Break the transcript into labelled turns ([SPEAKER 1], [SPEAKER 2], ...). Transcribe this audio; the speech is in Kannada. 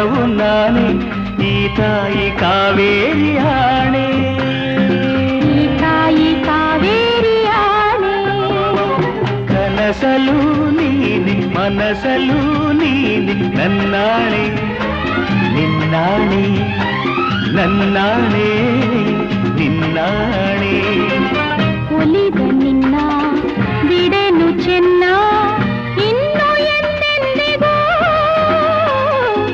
[SPEAKER 1] ಎಲ್ಲವೂ ನಾನೇ ಈ ತಾಯಿ ಕಾವೇರಿ ಆಣೆ
[SPEAKER 2] ಈ ತಾಯಿ ಕಾವೇರಿ ಆಣೆ
[SPEAKER 1] ಕನಸಲು ನೀನೆ ಮನಸಲು ನೀನೆ ನನ್ನಾಣೆ ನಿನ್ನಾಣೆ ನನ್ನಾಣೆ ನಿನ್ನಾಣೆ